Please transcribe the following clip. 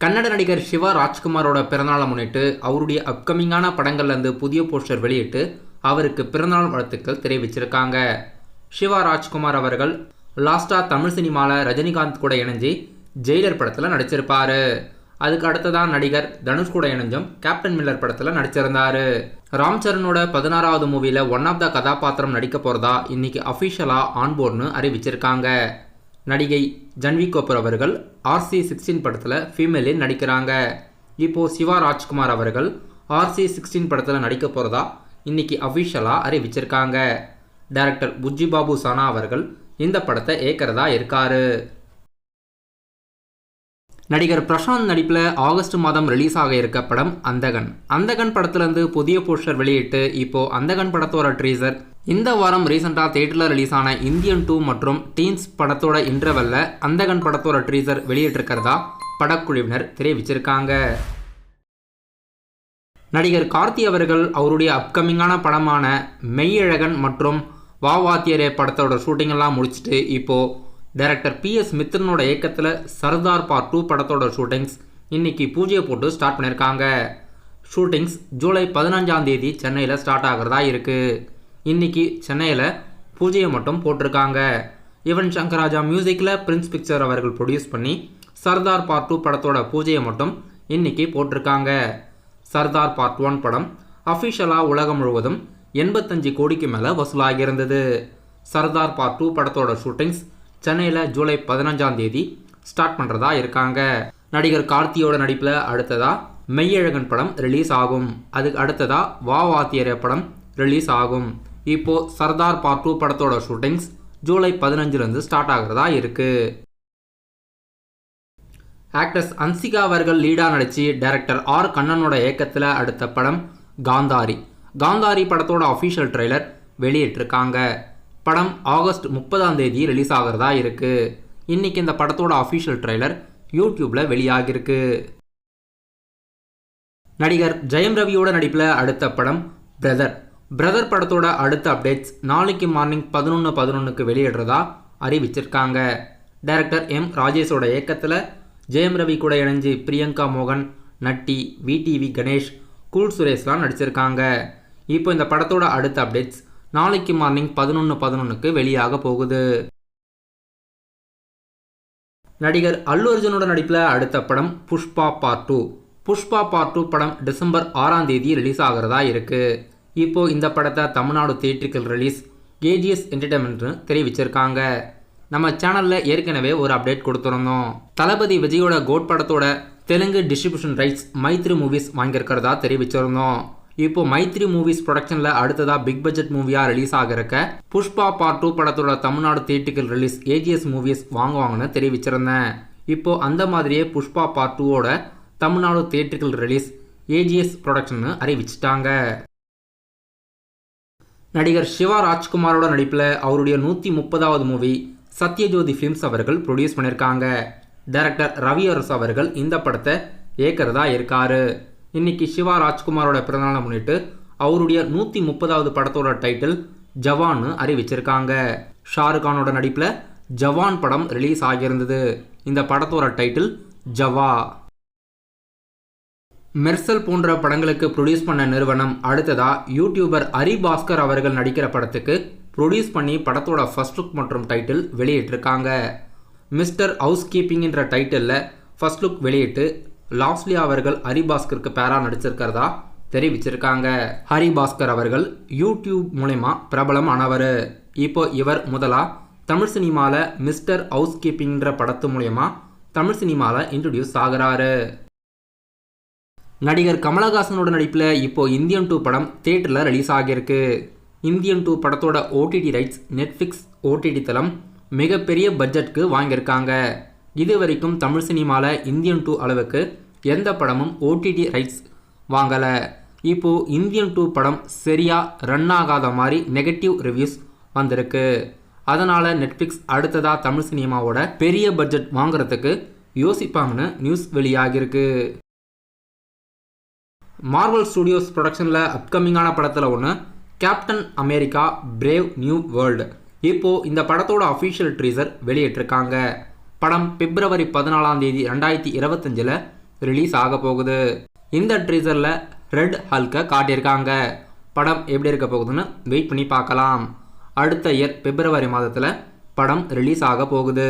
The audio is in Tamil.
கன்னட நடிகர் சிவா ராஜ்குமாரோட பிறந்தநாளை முன்னிட்டு அவருடைய அப்கமிங்கான படங்கள்லேருந்து புதிய போஸ்டர் வெளியிட்டு அவருக்கு பிறந்தநாள் வாழ்த்துக்கள் தெரிவிச்சிருக்காங்க. சிவா ராஜ்குமார் அவர்கள் லாஸ்ட்டாக தமிழ் சினிமாவில் ரஜினிகாந்த் கூட இணைஞ்சு ஜெயிலர் படத்தில் நடிச்சிருப்பார். அதுக்கு அடுத்ததான் நடிகர் தனுஷ் கூட இணைஞ்சும் கேப்டன் மில்லர் படத்தில் நடிச்சிருந்தார். ராம் சரணோட 16வது மூவியில் ஒன் ஆஃப் த கதாபாத்திரம் நடிக்க போகிறதா இன்னைக்கு அஃபிஷியலாக ஆன்போர்ட்னு அறிவிச்சிருக்காங்க. நடிகை ஜன்வி கபூர் அவர்கள் RC16 படத்தில் ஃபீமேலில் நடிக்கிறாங்க. இப்போது சிவா ராஜ்குமார் அவர்கள் RC16 படத்தில் நடிக்க போகிறதா இன்னைக்கு அஃபிஷியலாக அறிவிச்சிருக்காங்க. டைரக்டர் புஜ்ஜி பாபு சானா அவர்கள் இந்த படத்தை ஏற்கிறதா இருக்காரு. நடிகர் பிரசாந்த் நடிப்பில் ஆகஸ்ட் மாதம் ரிலீஸ் ஆக இருக்க படம் அந்தகன் படத்துலேருந்து புதிய போஸ்டர் வெளியிட்டு இப்போது அந்தகன் படத்தோட ட்ரீசர் இந்த வாரம் ரீசெண்டாக தியேட்டரில் ரிலீஸ் ஆன இந்தியன் 2 மற்றும் டீன்ஸ் படத்தோட இன்டர்வெல்ல அந்தகன் படத்தோட ட்ரீசர் வெளியிட்டிருக்கிறதா படக்குழுவினர் தெரிவிச்சிருக்காங்க. நடிகர் கார்த்தி அவர்கள் அவருடைய அப்கமிங்கான படமான மெய்யழகன் மற்றும் வாத்தியரே படத்தோட ஷூட்டிங்கெல்லாம் முடிச்சுட்டு இப்போது டைரக்டர் PS மித்ரனோட இயக்கத்தில் சர்தார் பார்ட் 2 படத்தோட ஷூட்டிங்ஸ் இன்னைக்கு பூஜையை போட்டு ஸ்டார்ட் பண்ணியிருக்காங்க. ஷூட்டிங்ஸ் ஜூலை 15ஆம் தேதி சென்னையில் ஸ்டார்ட் ஆகிறதா இருக்குது. இன்னைக்கு சென்னையில் பூஜையை மட்டும் போட்டிருக்காங்க. யுவன் சங்கர் ராஜா மியூசிக்கில் பிரின்ஸ் பிக்சர் அவர்கள் ப்ரொடியூஸ் பண்ணி சர்தார் பார்ட் 2 படத்தோட பூஜையை மட்டும் இன்னைக்கு போட்டிருக்காங்க. சர்தார் பார்ட் 1 படம் அஃபிஷியலாக உலகம் முழுவதும் 85 கோடிக்கு மேலே வசூலாகியிருந்தது. சர்தார் பார்ட் 2 படத்தோட ஷூட்டிங்ஸ் சென்னையில் ஜூலை 15ஆம் தேதி ஸ்டார்ட் பண்ணுறதா இருக்காங்க. நடிகர் கார்த்தியோட நடிப்பில் அடுத்ததாக மெய்யழகன் படம் ரிலீஸ் ஆகும். அதுக்கு அடுத்ததாக வாத்தியரே படம் ரிலீஸ் ஆகும். இப்போது சர்தார் பார்ட் 2 படத்தோட ஷூட்டிங்ஸ் ஜூலை 15லேருந்து ஸ்டார்ட் ஆகிறதா இருக்குது. ஆக்ட்ரஸ் அன்சிகா அவர்கள் லீடாக நடித்து டைரக்டர் R கண்ணனோட இயக்கத்தில் அடுத்த படம் காந்தாரி படத்தோட அஃபிஷியல் ட்ரெய்லர் வெளியிட்டிருக்காங்க. படம் ஆகஸ்ட் 30ஆம் தேதி ரிலீஸ் ஆகிறதா இருக்குது. இன்றைக்கி இந்த படத்தோட அஃபிஷியல் ட்ரெய்லர் யூடியூப்பில் வெளியாகிருக்கு. நடிகர் ஜெயம் ரவியோட நடிப்பில் அடுத்த படம் பிரதர் படத்தோட அடுத்த அப்டேட்ஸ் நாளைக்கு மார்னிங் 11:11க்கு வெளியிடுறதா அறிவிச்சிருக்காங்க. டைரக்டர் M ராஜேஷோட இயக்கத்தில் ஜெயம் ரவி கூட இணைஞ்சு பிரியங்கா மோகன், நட்டி, VTV கணேஷ், கூல் சுரேஷ்லாம் நடிச்சிருக்காங்க. இப்போ இந்த படத்தோட அடுத்த அப்டேட்ஸ் நாளைக்கு மார்னிங் 11:11க்கு வெளியாக போகுது. நடிகர் அல்லு அர்ஜுனோட நடிப்பில் அடுத்த படம் புஷ்பா பார்ட் 2 படம் டிசம்பர் 6ஆம் தேதி ரிலீஸ் ஆகிறதா இருக்குது. இப்போது இந்த படத்தை தமிழ்நாடு தியேட்ரிக்கல் ரிலீஸ் AGS என்டர்டைன்மெண்ட்னு தெரிவிச்சிருக்காங்க. நம்ம சேனலில் ஏற்கனவே ஒரு அப்டேட் கொடுத்துருந்தோம். தளபதி விஜயோட கோட் படத்தோட Telugu distribution rights Maithri movies வாங்கியிருக்கிறதா தெரிவிச்சிருந்தோம். இப்போது மைத்ரி மூவிஸ் ப்ரொடக்ஷனில் அடுத்ததாக பிக் பட்ஜெட் மூவியாக ரிலீஸ் ஆகிருக்க புஷ்பா பார்ட் 2 படத்தோட Tamil Nadu theatrical release AGS movies வாங்குவாங்கன்னு தெரிவிச்சிருந்தேன். இப்போது அந்த மாதிரியே Pushpa part 2ஓட Tamil Nadu theatrical release AGS production அறிவிச்சிட்டாங்க. நடிகர் சிவா ராஜ்குமாரோட நடிப்பில் அவருடைய 130வது மூவி சத்யஜோதி ஃபிலிம்ஸ் அவர்கள் ப்ரொடியூஸ் பண்ணியிருக்காங்க. டைரக்டர் ரவி அரசு அவர்கள் இந்த படத்தை ஏற்கிறதா இருக்காரு. இன்னைக்கு சிவா ராஜ்குமாரோட பிறந்தநாளை முன்னிட்டு அவருடைய 130வது படத்தோட டைட்டில் ஜவான்னு அறிவிச்சிருக்காங்க. ஷாருக்கானோட நடிப்பில் ஜவான் படம் ரிலீஸ் ஆகியிருந்தது. இந்த படத்தோட டைட்டில் ஜவா. மெர்சல் போன்ற படங்களுக்கு ப்ரொடியூஸ் பண்ண நிறுவனம் அடுத்ததாக யூடியூபர் ஹரிபாஸ்கர் அவர்கள் நடிக்கிற படத்துக்கு ப்ரொடியூஸ் பண்ணி படத்தோட ஃபர்ஸ்ட் லுக் மற்றும் டைட்டில் வெளியிட்டிருக்காங்க. மிஸ்டர் ஹவுஸ் கீப்பிங் என்ற டைட்டிலில் ஃபர்ஸ்ட் லுக் வெளியிட்டு லாஸ்லியா அவர்கள் ஹரிபாஸ்கருக்கு பேரா நடிச்சிருக்கிறதா தெரிவிச்சிருக்காங்க. ஹரிபாஸ்கர் அவர்கள் யூடியூப் மூலமா பிரபலம் ஆனவர். இப்போ இவர் முதலாக தமிழ் சினிமாவில் மிஸ்டர் ஹவுஸ் கீப்பிங்கிற படத்து மூலயமா தமிழ் சினிமாவில் இன்ட்ரடியூஸ் ஆகிறாரு. நடிகர் கமலஹாசனோட நடிப்பில் இப்போ இந்தியன் 2 படம் தியேட்டரில் ரிலீஸ் ஆகியிருக்கு. இந்தியன் 2 படத்தோட OTT ரைட்ஸ் நெட்ஃப்ளிக்ஸ் OTT தளம் மிகப்பெரிய பட்ஜெட்க்கு வாங்கியிருக்காங்க. இது வரைக்கும் தமிழ் சினிமாவில் இந்தியன் 2 அளவுக்கு எந்த படமும் OTT ரைட்ஸ் வாங்கலை. இப்போது இந்தியன் 2 படம் சரியாக ரன் ஆகாத மாதிரி நெகட்டிவ் ரிவ்யூஸ் வந்திருக்கு. அதனால் நெட்ஃப்ளிக்ஸ் அடுத்ததாக தமிழ் சினிமாவோட பெரிய பட்ஜெட் வாங்குறதுக்கு யோசிப்பாங்கன்னு நியூஸ் வெளியாகிருக்கு. மார்வல் ஸ்டுடியோஸ் ப்ரொடக்ஷனில் அப்கமிங்கான படத்தில் ஒன்று captain America brave new world. இப்போது இந்த படத்தோட அஃபிஷியல் ட்ரீசர் வெளியிட்டிருக்காங்க. படம் பிப்ரவரி 14ஆம் தேதி 2025 ரிலீஸ் ஆக போகுது. இந்த ட்ரீசரில் ரெட் ஹல்கை காட்டியிருக்காங்க. படம் எப்படி இருக்க போகுதுன்னு வெயிட் பண்ணி பார்க்கலாம். அடுத்த இயர் பிப்ரவரி மாதத்தில் படம் ரிலீஸ் ஆக போகுது.